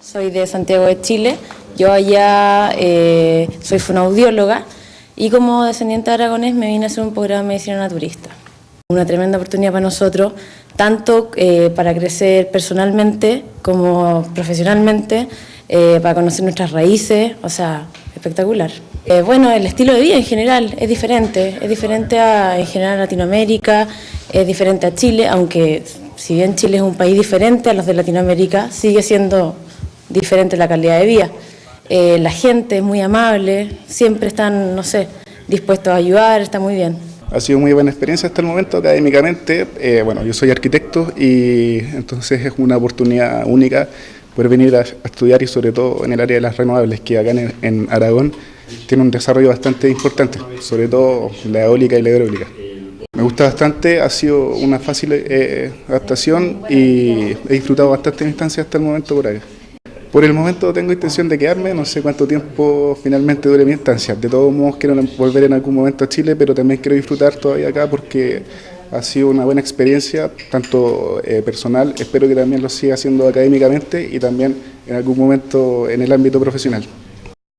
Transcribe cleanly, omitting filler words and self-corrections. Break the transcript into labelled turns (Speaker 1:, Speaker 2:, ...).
Speaker 1: Soy de Santiago de Chile, yo allá soy fonoaudióloga y como descendiente de aragonés me vine a hacer un programa de medicina naturista. Una tremenda oportunidad para nosotros, tanto para crecer personalmente como profesionalmente, para conocer nuestras raíces, o sea, espectacular. Bueno, el estilo de vida en general es diferente en general a Latinoamérica, es diferente a Chile, aunque si bien Chile es un país diferente a los de Latinoamérica, sigue siendo diferente la calidad de vida. La gente es muy amable, siempre están, no sé, dispuestos a ayudar, está muy bien.
Speaker 2: Ha sido muy buena experiencia hasta el momento académicamente. Bueno, yo soy arquitecto y entonces es una oportunidad única poder venir a estudiar y sobre todo en el área de las renovables, que acá en Aragón tiene un desarrollo bastante importante, sobre todo la eólica y la hidráulica. Me gusta bastante, ha sido una fácil adaptación y he disfrutado bastante mi estancia hasta el momento por acá. Por el momento tengo intención de quedarme, no sé cuánto tiempo finalmente dure mi estancia. De todos modos quiero volver en algún momento a Chile, pero también quiero disfrutar todavía acá porque ha sido una buena experiencia, tanto personal, espero que también lo siga haciendo académicamente y también en algún momento en el ámbito profesional.